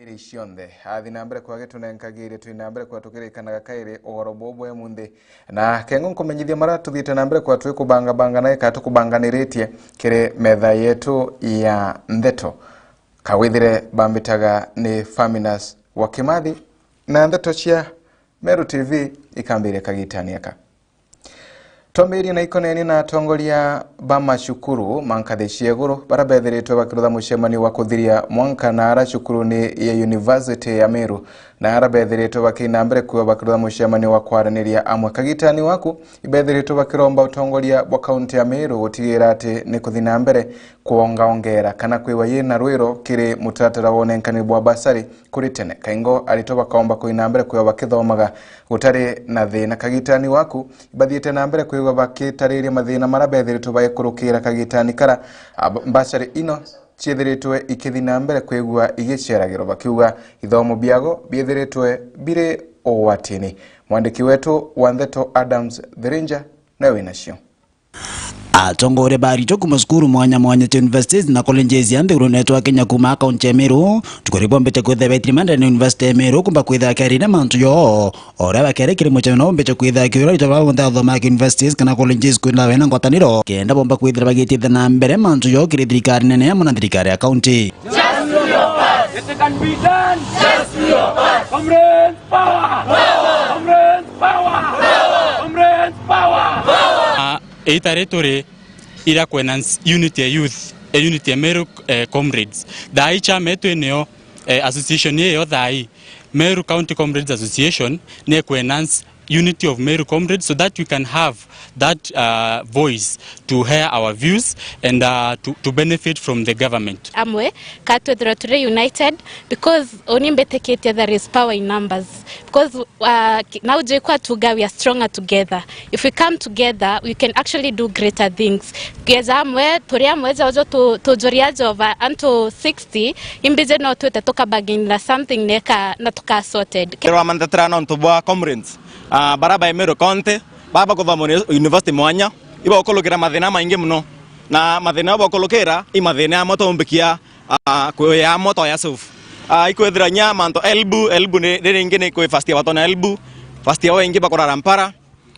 iri cionthe athi na mbere kwa gitunengagire twi na mbere kwa tukirikanaga kairi oro bobo ya munthi na kengo nkumenyithia mara tuthite na mbere kwa twi kubanga naye ka tukubanganiritie kire metha yetu ya ndeto kawithire bambitaga ni Faminas wa Kimathi na ndeto cia Meru TV ikambire kagitaniaka Tomiri na ikoneni na tongoria bamashukuru mankathi cieguru barabethiritwe bakirutha mucemani wa kuthiria mwanka na aracukuru ni ya University ya Meru na arabethiritwe bakina mbere kuwa bakirutha mucemani wa kwaraniria amwe kagitani waku ibethiritwe bakiromba utongoria wa kaunti ya Meru gutigira ati ni kuthina mbere kuongaongera kana kwiwa yina rwiro kiri mutatara wonenkani bwa basari kuri tene kaingo alitoba kaomba kuina mbere kuwa bakithomaga gutari na thina kagitani waku ibathiite na mbere kuwa bakitariria mathina marabethiritwe bayikurukira kagitani kara basari ino ciethiritwe ikithina mbere kwigua igiceragiro bakiuga ithomo biago biethiritwe bire owatini mwandiki wetu wa Ndeto Adams Thirinja na winacio atongore barito kuma skuru mwanya universities na colleges ya nduru netwa Kenya kuma kaunti ya Meru tukoribo mbete kwetha betrimanda na University ya Meru kumba kwetha karina mantu yo ora bakere kire mocha no mbete kwetha kiro itoba wonda thoma universities kana colleges kwina wena ngwataniro kenda bomba kwetha bagititha na mbere mantu yo kire thirikari nene ya mona thirikari ya county. Just do your part. It can be done. Just do your part. Comrades power. Power. Comrades power. Power. Comrades power. Power. Territory ira kwenans unity ya youth unity ya Meru comrades dai chama yetu eneo association yeyo dai Meru County Comrades Association ne kwenans unity of Meru comrades so that we can have that voice to hear our views and to benefit from the government. Amwe katwethira united because onimbeteketia there is power in numbers because now jekwa tuga we are stronger together. If we come together we can actually do greater things. Geza amwe turi amweza ojo tujoriajo over until 60 imbize no twetetoka bagin la something neka natuka sorted. Kero amantetra non to boa comrades baraba Meru County baba kuva university mwanya iba okolokera mathina maingi muno na mathina okolokera i mathina moto mbikia kwe ya moto ya suf ikwethira nya manto elbu ne ringi ne kwe first year watona elbu first year wengi bakora rampara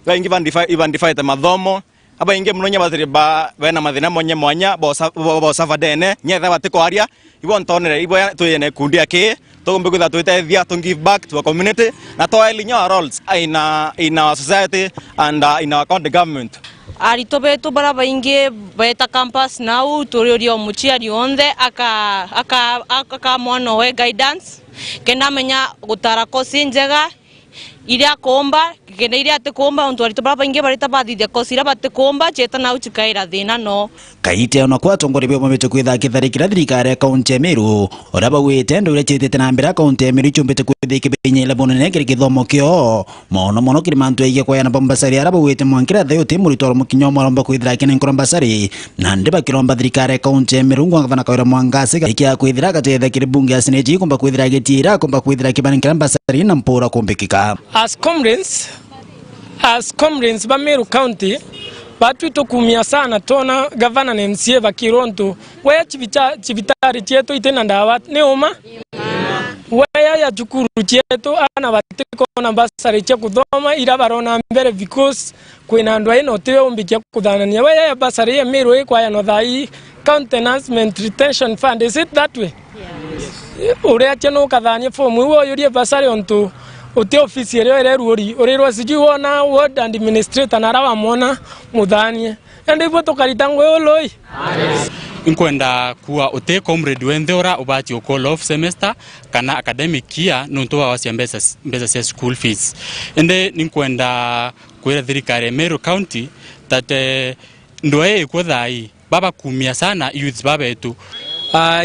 wengi vandify mathomo aba ingi muno nya bathiri ba bena mathina monye mwanya bo savadene nyetha batiko aria ibo ntonere ibo tuyene kundi ake tugombe kwitha twitethia to give back to our community na to elinya our roles in our society and in our county government. Arito betu baraba inge beta campus now turio muchiari onde aka mwana we guidance kenda menya gutara kosi njega iria komba kenda iria tekomba onto arito baraba inge barita bathithia kosi ira batekomba cheta na uchikaira thina no kaite ona kwa tongore byo mabete kwitha kitharikira thirikari ya kaunti ya Meru ora bagwite ndo ira chetete na mbere kaunti ya Meru chumbete kwithike binyela bonene kiri kithomo kio mono kiri mantu ege kwa yana bombasari ara bagwite mwankira thayo timurito mukinyo maromba kwithira kine nkombasari na ndiba kiromba thirikari ya kaunti ya Meru ngwana kawira mwangase ikia kwithira katetha kiri bunge ya seneti kumba kwithira getira kumba kwithira kibanikira mbasari na mpora kumbikika. As comrades ba Meru County batwito kumia sana tona governor na MCA bakironto weya chivitari cheto itena ndawa neoma weya ya chukuru cheto ana batiko na basari che kuthoma ira barona mbere because kwina ndwa ino tewe umbikia kuthanania weya ya basari ya Meru kwa ya no thai countenance retention fund. Is it that way? Yes. Urea cheno kathania form wo yurie basari onto ote official ere ruori orero siju wona ward administrator na rawa mona mudhanie ende ipo tokaritangwe oloi inkwenda kuwa ote comrade wendora ubati o call off semester kana academic year nunto wasia mbesa cia school fees ende ninkwenda kwira thirikari Meru County tate ndoe ikothai baba kumia sana youth baba etu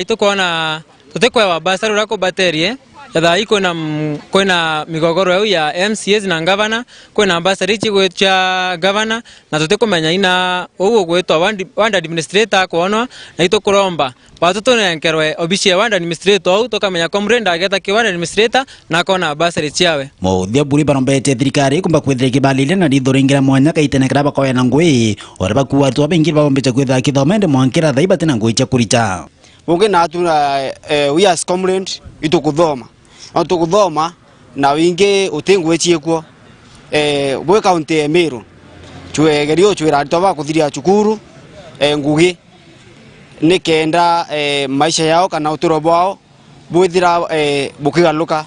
itokona totekwa wabasari urako baterie yatha ikoina migogoro ya MCAs na governor koina ambassador cha governor na tutekomenya ina owo gwetwa ward administrator kuonwa na itokuromba watoto nenkerwe obishia ward administrator au tokamenya comrade ageta ki ward administrator na kona ambassador chiawe mothia buri barombete thirikari kumba kwithira kibalile na dithuringira mwanya kaitenekera bakoya na ngui ora bakuwa tu abengi babombete kwithira kithomende mwankira thaiba tena ngui cha kurita bunge na tu we as comrade itukuthoma na wingi utingwe chiekwo bwe county ya Meru gerio chwira toba kuthiria cukuru ngugi nikenda maisha yao kana uturo bwao bwithira bukigaluka.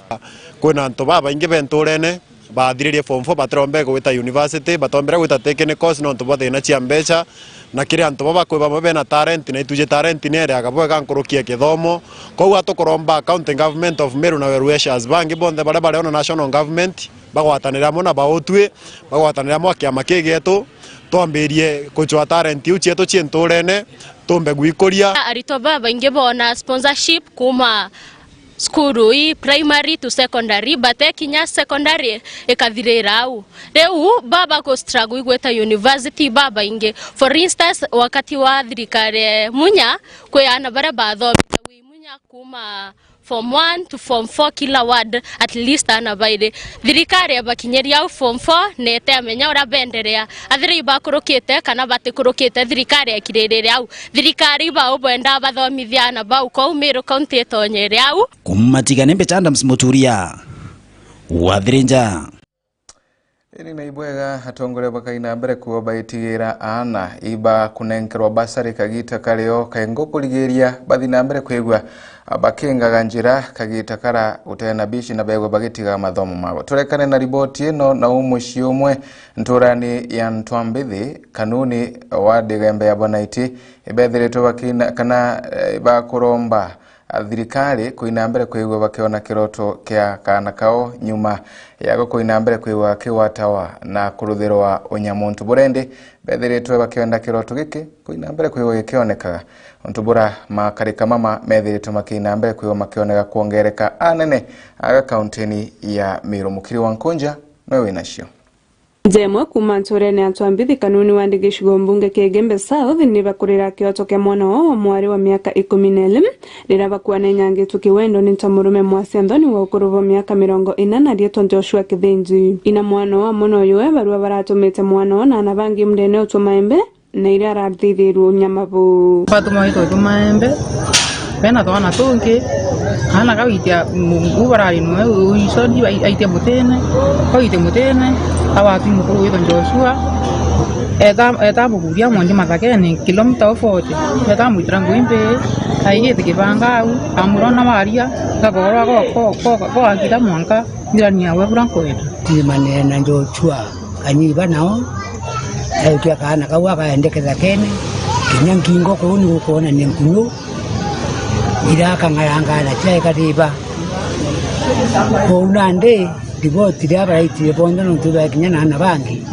Kwina antu baba ingi benturene bathiririe form 4 batrombe gwita university batombera gwita technical course no ntu bathina cia mbeca na kiri antu baba kwiba mabe na talent na ituje talent ne ria gabwega nkurukia kithomo kwa atukoromba county government of Meru na Werueshas bangi bonde bare ona national government bagwatanira mona baotwe bagwatanira mwa kiama kigetu twambirie kuchwa talent yu chetu chinturene tumbe gwikoria arito baba ingi bona sponsorship kuma skuru hii primary to secondary bate kinya secondary ekathirira au reu baba ko struggle gweta university baba inge for instance wakati wa thirikari munya kuyana bara bathomita wi munya kuma form 1 to form 4 kila ward at least ana baide thirikari abakinyeria au form 4 nete amenya ora benderea athiri bakurukite kana batikurukite thirikari akirerere au thirikari ba obenda bathomithia na ba uko Meru county tonyere au kumatigane Mbechanda Msimuturia wathirinja ini na ibwega atongore bakaina mbere kuo baitigira ana iba kunenkerwa basari kagita kaleo kaengo kuligeria bathi na mbere kwegwa abakenga ganjira kagita kara utena bishi na begwa bagitiga mathomo mago turekane na riboti ino na umushi umwe nturani ya Ntwambithi kanuni wa digembe ya Bonaiti ibethiritwo bakina kana bakuromba thirikari kuina mbere kwigwa bakiona kiroto kia kana kao nyuma yago kuina mbere kwigwa kiwatawa na kuruthirwa unyamuntu burende bethiritwe bakienda kiroto giki kuina mbere kwigwa gikionekaga untubura makarika mama methiritwe makina mbere kwigwa makioneka kuongereka anene aga kauntini ya Meru. Mukiri wa Nkonja no winacio Jemwe kuma Nturene ya Ntwambithi kanuni wandigishigo mbunge Kigembe South ni bakurira kioto kia mwana wa mwari wa miaka 14 rira bakuane nyange tukiwendo ni Ntamurume Mwasiandoni wa ukuruvo miaka 40 rieto Joshua Kithinji ina mwana wa muno yue barua baratumite mwana na anabangi mdene utumaembe na ira arathithiru nyamabu batuma ito tumaembe pena tona tungi kana kawitia ubarari no uisodi aitia mutene koite mutene awatu mukuru wito Joshua eta buguria mwanje mathakeni kilomita 40 eta mutrangu imbe aigete kibanga au amurona maria gakora ko akita mwanka ndania we franco ito timane na Joshua kanyiba nao aitia kana kawa kaendekeza kene kinyangingo ko ni kuona ni mkuno iraka ngayangana chai katiba konande diboti ya baraiti bonda no tuba kinyana na bangi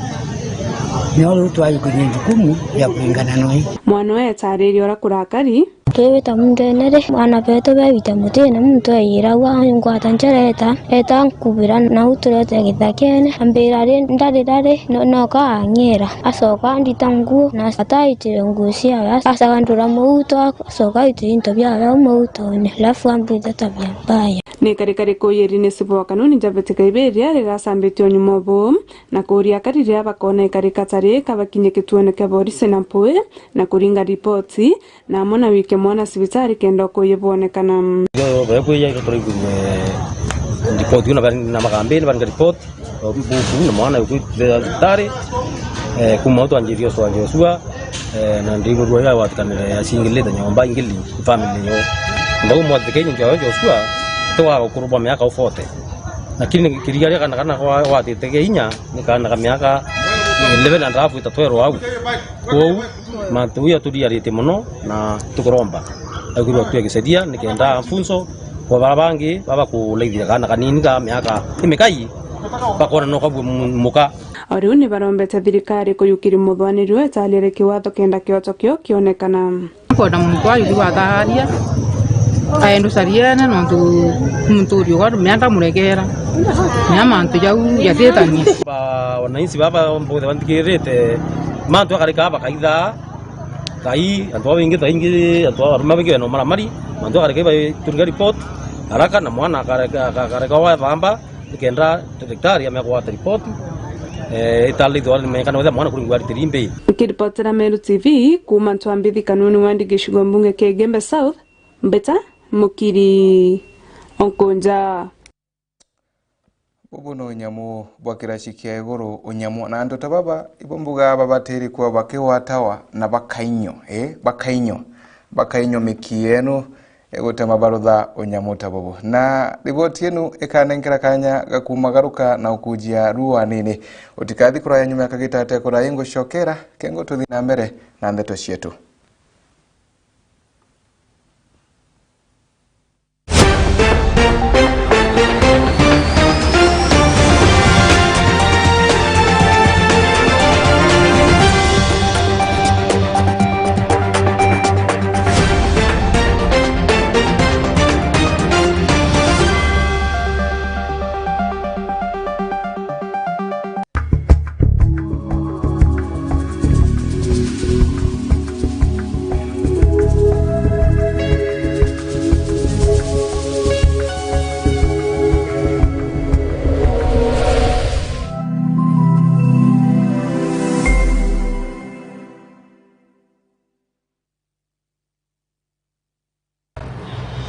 nyo twaye kwenye jukumu ya kulingana noi mwana we tariri ora kurakari Kewita mundenere mwana beto bebita mutene muntu ayira wa ngwata nchereta eta nkubira na uturete githakene ambirare ndarirare no ka anyera asoka nditangu na ataitire ngusia asagandura muuto asoka itinto bya muuto ne lafu ambita tabia mbaya ni karikari ko yerine sibo kanuni jabetika iberia rirasambitio nyumobo na kuria karire abakone karikatare kabakinye kituone kaborise na poe na kuringa ripoti na mona wike mwana sibitari kendo ko yebonekana yo beko ya ko report una na makambe na report buku na mwana yuko tare kuma watu anjirio so Joshua na ndingo ruwa ya watakanira ya singile da nyomba ingili family yo ndio mwathike nyo Joshua toa kuruba miaka 40 lakini kirigaria kana kwa watitege inya nikana miaka 11 and half itatwero au kwa mantu ya tudiarite muno na tukuromba agirwa tuyagisedia nikenda funzo kwa babangi baba kuleithia kana kanini ka miaka imekai bakora no kabwe muka Oriu ni barombete thirikari kuyukiri muthwaniri we talire kiwatho kenda kioto kio kionekana kwa na muntu ayu wataharia aendo sariene no muntu rio kwa miaka muregera nyamantu jau yatetani ba wananchi baba mbode bantikirete mantu akarika bakaitha kai antu wingi taingi antu arumabenge no maramari mantu akarika turga report haraka na mwana akarika wa bamba ikenda daktari amekuwa report itali dwali mekana wetha mwana kuringwa tirimbe kiripotera Meru TV kuma Ntwambithi kanuni wandigishigo mbunge Kigembe South mbeta mukiri onkonja Bubu no nyamu bwakirashikia iguru unyamu na ando tababa ibombuga babateri kwa bakiwatawa na bakainyo mikienu egutema barutha unyamu tabubu na riboti yenu ikanengera kanya gakumagaruka na ukujia ruwa nini utikathi kuraya nyuma kagitate kuraya ngushokera kengo tuthi na mbere na ndeto cietu.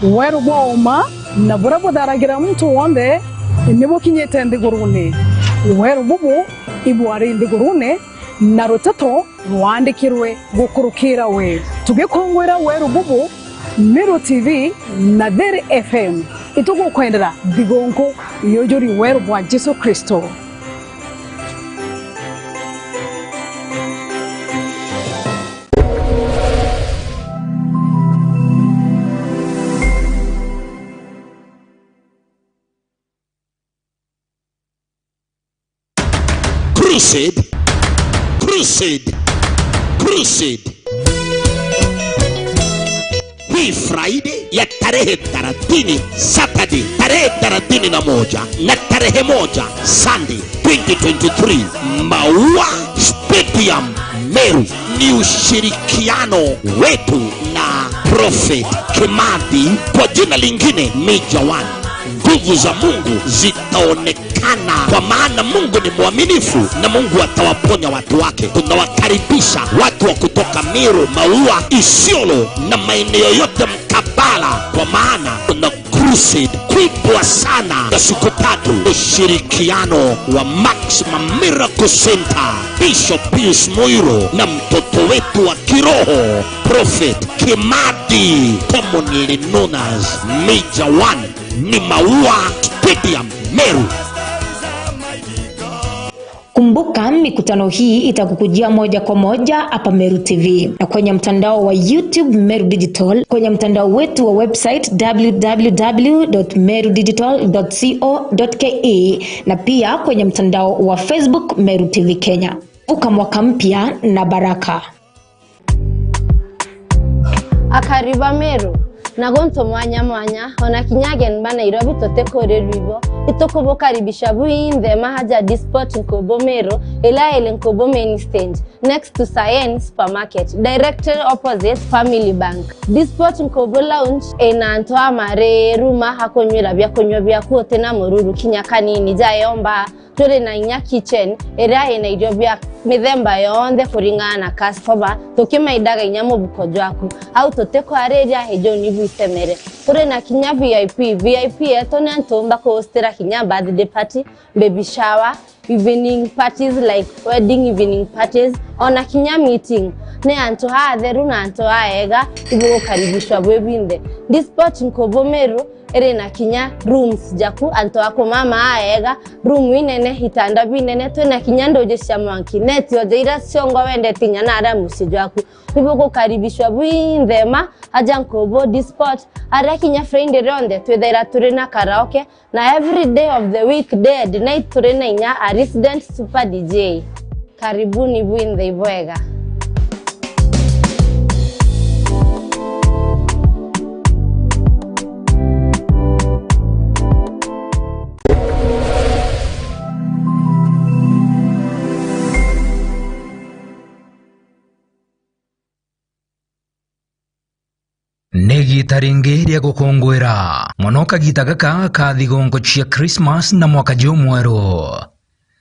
Weru boma na burabu daragira mtu wonde nibo kinyete ndigurune weru bubu ibwari ndigurune na rotato rwandikirwe gukurukira we tugikongwera weru bubu Meru TV na Dere FM itugo kwendera digonko yojori weru bwa Yesu Kristo. Crusade. Hii Friday ya tarehe 30 Saturday tarehe 31 na tarehe 1 Sunday 2023 Maua Stadium Meru ni ushirikiano wetu na Prophet Kimathi, kwa jina lingine Major One. Nguvu za Mungu zitaonekana kwa maana Mungu ni mwaminifu na Mungu atawaponya watu wake. Tunawakaribisha watu wa kutoka Meru, Maua, Isiolo na maeneo yote mkabala, kwa maana kuna crusade kubwa sana ya siku 3, ushirikiano wa Maximum Miracle Center, Bishop Pius Muiro na mtoto wetu wa kiroho Prophet Kimathi, commonly known as Major One. Ni Maua Stadium Meru. Kumbuka mikutano hii itakukujia moja kwa moja hapa Meru TV na kwenye mtandao wa YouTube Meru Digital, kwenye mtandao wetu wa website www.merudigital.co.ke na pia kwenye mtandao wa Facebook Meru TV Kenya. Vuka mwaka mpya na baraka. Akariba Meru nagonto mwanya ona kinyagen ba Nairobi totekore ribo itoko karibisha buinde mahaja disport Nkobo Meru ela ele Nkobo main stand next to Science Supermarket directly opposite Family Bank. Disport Nkobo lounge enanto amare ruma hakonyera bya kuote na mururu kinyakanini jayomba tole na inya kitchen era ena idobya mithemba yonde kuringana customer tokima idaga inyamo bukojwaku au toteko areria hejo nibu isemere kure na kinya VIP etone antomba ko hostera kinya birthday party, baby shower, evening parties like wedding evening parties, ona kinya meeting ne anto hatheru na anto aega ibugo karibishwa bwebinde. Disport Nkobo Meru ere na kinya rooms jaku anto ako mama aega room inene hitanda binene to na kinya ndoje shamanki neti ojeira siongo wende tinya na ara musijwaku ibugo karibishwa bwindema aja Nkobo Disport ara kinya friend ronde twethera turi na karaoke na every day of the week day and night turi na inya a resident super DJ. Karibuni bwinde ibwega. Negi taringeria gukongwera monoka gitagaka ka thigongo cia Christmas na mwaka jomweru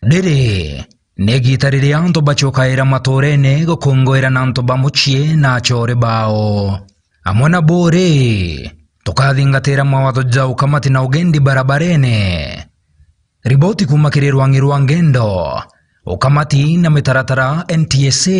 dere negi tariria anto bachokaira matorene gukongwera na anto bamuchie na chore bao amwe na bore tukathingatira mawatho ja ukamati na ugendi barabarene. Riboti kuma kiri rwa ngendo ukamati na mitaratara NTSA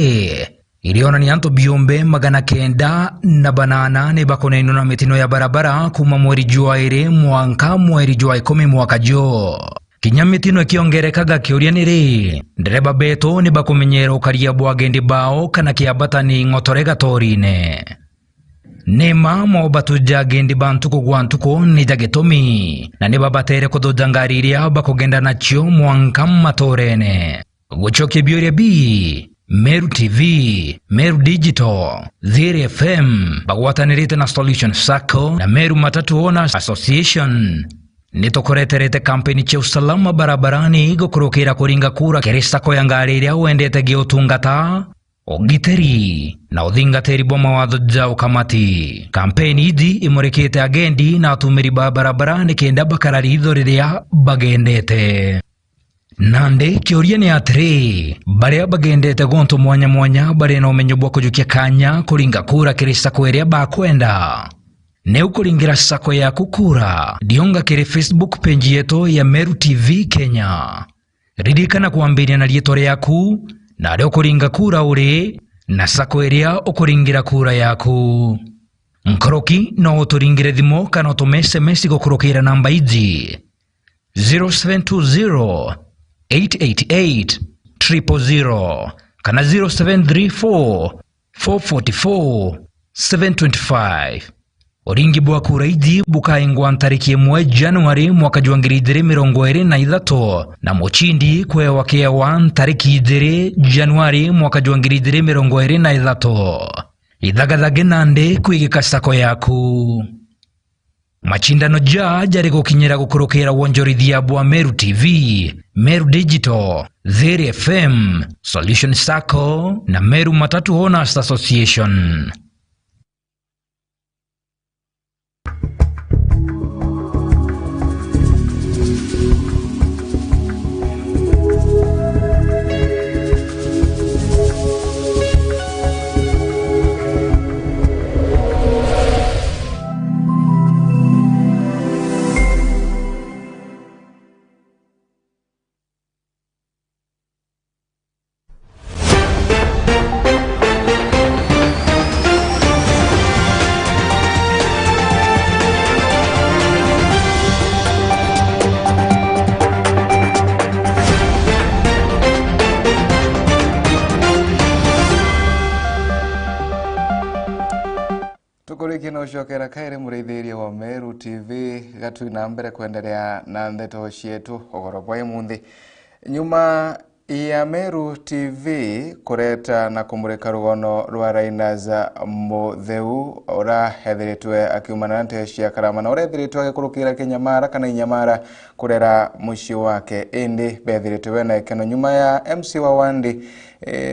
ilionania antu biumbe 908 bakonaino na mitino ya barabara kuma mweri jua 2 mwanka mweri jua 10 mwaka jo. Kinya mitino ikiongerekaga kiuria niri ndereba beto ni bakumenyera ukaria bwagendi bao kana kiabatani ngotorega torine. Nema mo batuja gendi bantuko gwantuko ni jagetomi na ne babatere kudoja ngari iria bakugenda nacho mwanka matorene. Guchoke biore bi Meru TV, Meru Digital, Ziri FM, bagwatanirite na Solution Sacco na Meru Matatu Owners Association. Nitokoreterete kampeni cha usalama barabarani gukurukira kuringa kura kiri sako ya ngari iria wendete giutungata ogiteri na uthingatiri bwa mawatho ja ukamati. Kampeni idi imurikite agendi na atumiri ba barabarani kenda bakarari itho riria bagendete. Nande kiuria ni atiri baria bagendete gonto mwanya bari na umenyo bwa kujukia kanya kuringa kura kiri sako iria bakwenda. Neu kuringira sako ya kukura dionga kiri Facebook page yetu ya Meru TV Kenya. Ririkana kuambiria na rietore yaku na leo kuringa kura uri na sako iria ukuringira kura yaku. Nkoroki no uturingire thimo kana utume SMS gukurukira namba iji 0720 888 000 kana 0734 444 725. Oringi bwa kura iji bukaingwa ntariki 1 Januari mwaka 2023 na muchindi kwewa kewa ntariki 2 Januari mwaka 2023. Ithagathage nande kwigika sako yaku. Machindano jari gukinyira gukurukira wonjorithia bwa Meru TV, Meru Digital, Ziri FM, Solution Sacco na Meru Matatu Owners Association. Ushokera kaire mureithiria wa Meru TV gatu na mbere kuendelea na ndeto cietu ogorobo imundi. Nyuma ya Meru TV kureta na kumurika rugono rwa Rainaza Mutheu ora hethiritwe akiumana na nte cia karama na ora hethiritwe agikurukira Kinyamara kana Inyamara kurera muci wake indi bethiritwe na ikeno nyuma ya MC wa Wandi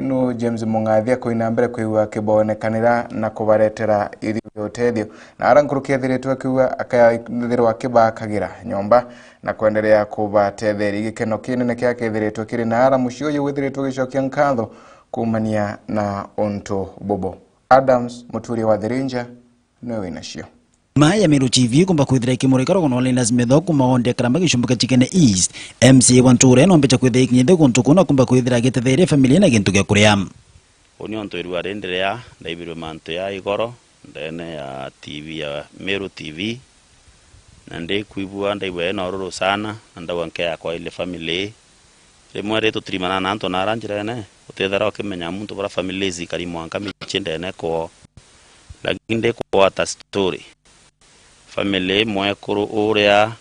no James Mungathia koina mbere kwiwa kibonekanira na kubaretera iri uteithio na arankurukia thiritwe kiwa akaithirwa kibakagira nyomba na kuendelea kubatetheri gikeno kinene kia kithiritwe kiri na ara muci uyu withiritwe gicokia nkatho kumania na onto bobo. Adams Muturi wa Thirinja no winacio Maya Meru TV kumba kwithira ikimurika rogono Linus Medho kuma onde karamba gicumbuka Chikene East MC Wanture no mbecha kwithira ikinyithe guntu kuna kumba kwithira gitetheire familia na gintu gya kuria oni onto irwa renderea ndaibirwe manto ya igoro ndene ya TV ya Meru TV na ndai kuibua ndaibwe na ororo sana ndawa nke yakwa ile family rimwe reto trimana na anto na ranjira ne utethera okimenya muntu bara family zikari mwanka michende ne ko lakini ko ata story family mwekuru uria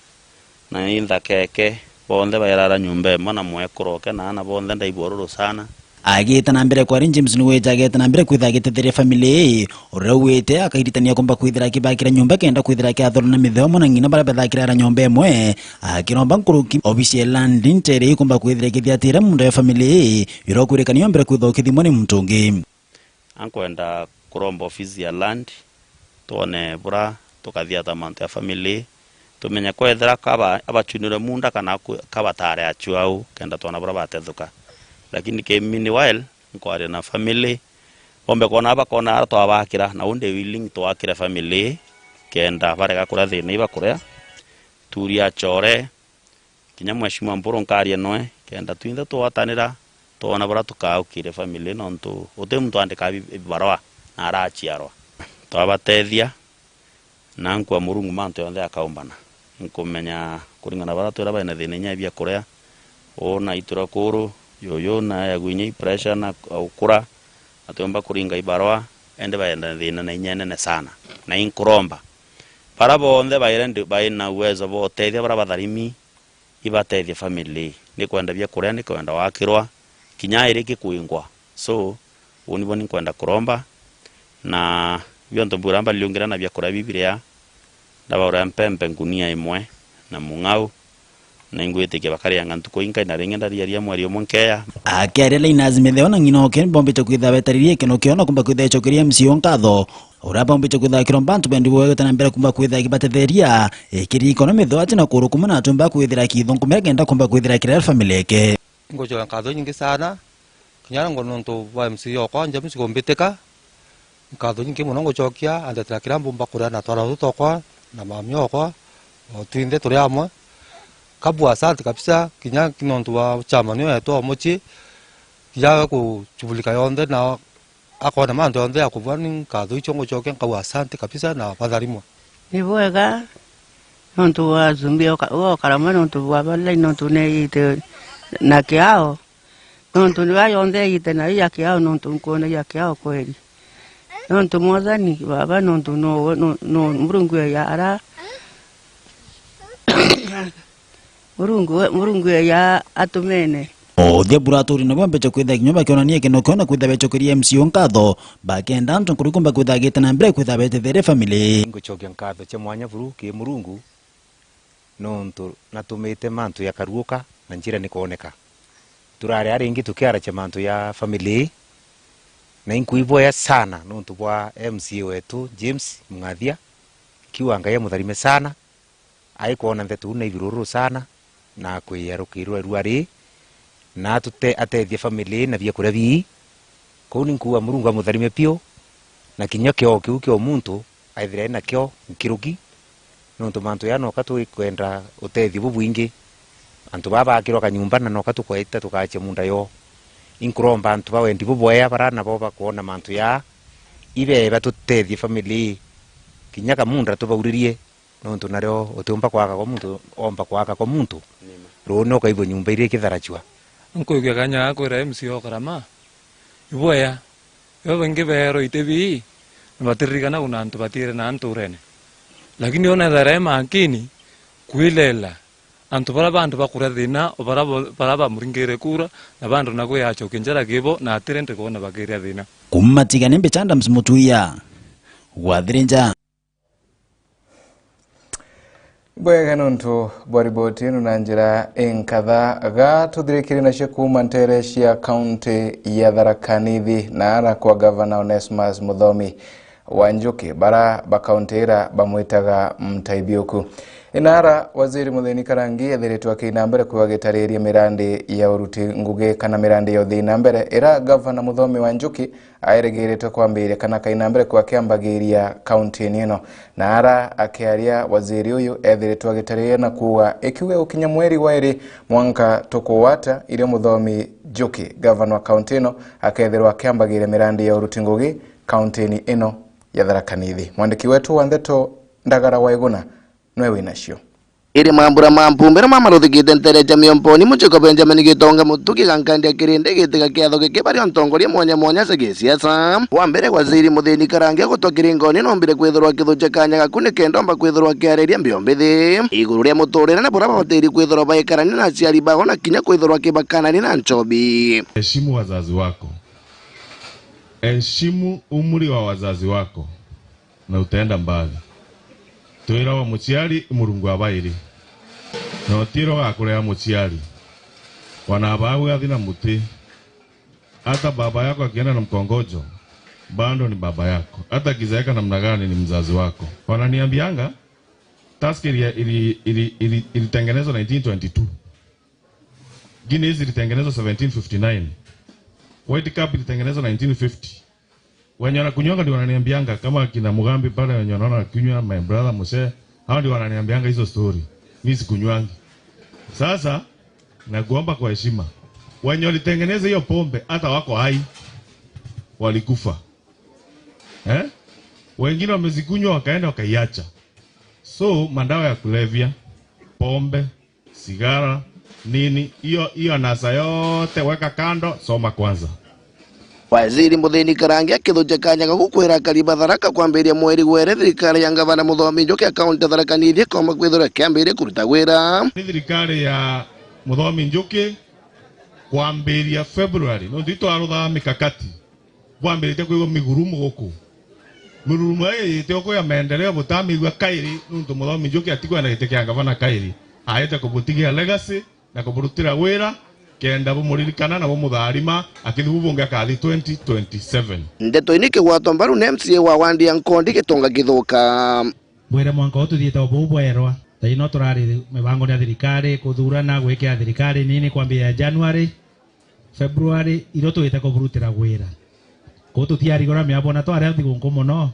na intha keke bonde bayarara nyumba mwana mwekuru ke na bonde ndaibororo sana agita na mbere kwa James Nuweja agita na mbere kwitha gitetheria family urawete akahiritania kumba kwithira kibakira nyumba kenda kwithira kiathoro na mithomo na ngina bara bathakira ra nyumba emwe akiromba nkuruki obisi landing tere kumba kwithira kithiatira mundu ya family irokurekania mbere kwitha kithimo ni mtungi ankwenda kuromba ofisi ya land tuone bura tukathiata mantu ya family tumenya kwethira kaba abachunire munda kana kabatare achuau kenda tuona bura batethuka lakini ke meanwhile nkwari na family ombe kona aba kona to abakira na unde willing to akira family kenda barega kura thina iba kuria turia chore kinya mweshimwa mboro nkaria noe kenda twinda twatanira tona bara tukaukire family nontu uте muntu andika barwa na arachiarwa twabatethia na nkwa murungu manto yonde akaumbana nkumenya kuringana bara twira bana thina nya bia kuria ona itura kuru yoyo na yagwinye pressure na ukura atomba kuringa ibarwa ende baenda thina na nyenene sana na inkuromba para bonde bairende baina uwezo bo tethia bara batharimi ibatethia family ni kwenda bia kuria ni kwenda wakirwa kinya iriki kuingwa so uniboni kwenda kuromba na bionto buramba liungira na bia kuria biblia ndabara mpempe ngunia imwe na mungau na ingwete ke bakari yangantu ko inka na rengenda ria mwari omonkeya akerele inazimetheo na ngino ken bombe chokwitha betaririe kino kiona kumba kwitha chokiria msio nkatho ura bombe chokwitha kirombantu bendi bwo gutana mbere kumba kwitha kibatetheria ikiri economy tho atina kuru kuma na tumba kwithira kithonku megenda kumba kwithira kira family yake ngojo nkatho nyingi sana kinyara ngono nto wa msio kwa nje msiko mbeteka nkatho nyingi muno ngochokia andatira kira bomba kura na twara tutokwa na mamio kwa twinde turi amwe kabwa asante kabisa kinya kinontu wa chama niyo yeto mochi ya kuchubulika yonde na akona mando yonde akubwani kadho ichongo choke kabwa asante kabisa na badharimwa niboega nontu wa zumbio o karama nontu wa bale nontu ne ite na kiao nontu ni yonde ite na ya kiao nontu nkona ya kiao kweli nontu mwadhani baba nontu no murungu ya ara murungu ya atumene thia buratori na bombe chokwitha kinyumba kionanie kino kiona kwitha bechokiria msio nkatho bakenda ntu kurikumba kwitha gitana mbere kwitha betethere family ngochokia nkatho cha mwanya buru ki murungu nontu natumite mantu ya karuoka na njira ni kuoneka turare aringi tukiara cha mantu ya family na inkuivoya sana nontu bwa MC wetu James Mungathia kiwanga ya mutharime sana aikuona nthetu na ibiruru sana na kwiyarukirwa ruari na tute atethia family na bia kuria bii kuni nkuwa murungu amutharime pio na kinya kio kiu kio muntu aithire na kio nkirugi nontu mantu ya no katu kwenda utethi bubwingi antu baba akirwa kanyumba na no katu kwaita tukache munda yo inkuromba antu bawendi bubwea barana boba kuona mantu ya ibe batutethia family kinya kamunda tubauririe nontu nario utumba kwaka kwa muntu omba kwaka kwa muntu rono kaibo nyumba ire kitharachwa nkuiga kanya kwira MCO karama iboya yo bengi bero itebi batirigana una antu batire na antu rene lakini ona dare makini kuilela antu bara bantu bakura thina bara ba muringere kura na bantu nako yacho kinjara gibo na atirente kona bakiria thina kumatigane mbechanda msimutuia wadhirinja bwega nontu boriboti na njira enkatha ga tuthirikiri na kuma ntere cia county ya Tharaka Nithi na ara kwa governor Onesmus Muthomi Wanjuki bara bakaunti-ira bamwitaga Mtaibioku inara waziri Mutheni Karangi ethiritwe akina mbere kwagitariria mirandi ya uruti ngugi kana mirandi ya uthina mbere ira governor Muthomi Wanjuki airegeretwe kwambiria kana kaina mbere kwa kiambagiria county ino na ara akiaria waziri uyu ethiritwe agitariria na kuwa ikiwe ukinya mweri wa iri mwanka tukuwata ile Muthomi Juki governor wa county ino akethirwa akiambagiria mirandi ya uruti ngugi county ino ya Tharaka Nithi. Mwandiki wetu wa Ndeto Ndagara Waiguna nwe winacio iri mambura mampumbira mamaruthikite ntereja miomponi muchiko Benjamin Gitonga mutuki gankandia kirinde gitiga kiatho gikibari ontongoria mwanya gisiasa wa mbere waziri Mutheni Karangi gutokiri ngoni nombire kwithirwa kithuche kanya gakuni kendomba kwithirwa kiareria mbionbithi iguru ria muturire na bora batiri kwithirwa baikarani na aciari bao na kinya kwithirwa kibakanani na nchobi. Heshimu wazazi wako, heshimu umri wa wazazi wako na utaenda mbali. Twira wa muciari Murungu abairi na utiro wa kurea muciari wanabawe athina muti hata baba yako akienda na mkongojo bado ni baba yako, hata kizaeka namna gani ni mzazi wako. Wananiambianga taskiri ilitengenezwa 1922, Guinness ilitengenezwa 1759, World Cup ilitengenezwa 1950, wenye wanakunywanga ndio wananiambianga, kama kina Mugambi pale wenye wanaona kunywa, my brother Muse, hao ndio wananiambianga hizo story. Mimi sikunywangi. Sasa nakuomba kwa heshima, wenye walitengeneza hiyo pombe hata wako hai walikufa. Wengine wamezikunywa wakaenda wakaiacha. So mandawa ya kulevya, pombe, sigara, nini, hiyo anasa yote weka kando, soma kwanza. Waziri Mutheni Karangi akithunja kanya gukwira Kariba Tharaka kwambiria mweri gwere thirikari ya gavana Muthomi Njuki akaunti Tharaka Nithi koma kwithura kiambiria kuruta wira. Thirikari ya Muthomi Njuki kwambiria February no ndito arutha mikakati kwambirite kwigwo migurumu guku murumu ayite okoya maendeleo butamigwa Kairi nuntu Muthomi Njuki atigwa na gite kia gavana Kairi ayete kubutigia legacy na kuburutira wira kenda bumuririkana na bumutharima akithubunga kathi 2027. Ndeto inike gwato mbaru na MCA wa Wandi Ankondi gitonga githuka mwere mwanka ututhiete obubwerwa taino turari mibango ya thirikari kuthurana gwikira thirikari nini kwambia January February iro tuite kuburutira wira ko tutiarigora miabona tware thigunku muno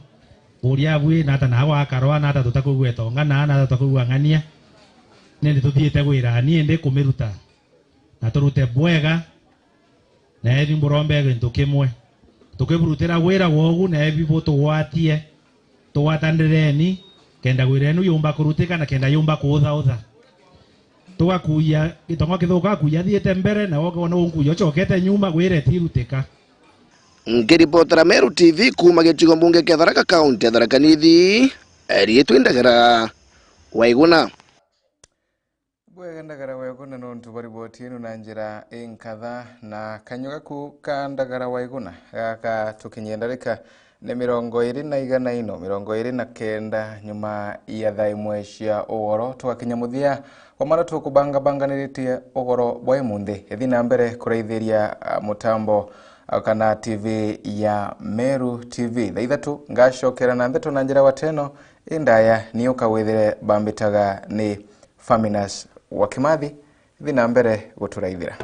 uria bwi na ta nawa akarwa na ta tutakugweta ngana na tutakugwa ngania nende tuthiete wira ni ende kumiruta na turute bwega na ebi mburombe gintu kimwe tukiburutira wira wogu na ebi butugwatie tugwatandireni kenda wira enu yumba kurutika na kenda yumba kuutha tugakuya gitongo kithuka kuya thiete mbere na wogo no unkuyo chokete nyuma wira tirutika. Ngiripotera Meru TV kuma gicigo mbunge kia Tharaka kaunti ya Tharaka Nithi rietwa Ndagara Waiguna. Bwega Ndagara Waiguna nontu bariboti inu na njira inkatha na kanyoga ku ka Ndagara Waiguna gaka tukinyendarika ni 29 nyuma ya thaa imwe cia ugoro tugakinya muthia kwa mara tukubanganirie ugoro bwa imunthi ithi na mbere kuraithiria mutambo kana TV ya Meru TV thaa ithatu ngacokera na ndeto na njira wateno indaya niyo kawithire bambitaga ni Faminas wa Kimathi ithi na mbere guturaithira.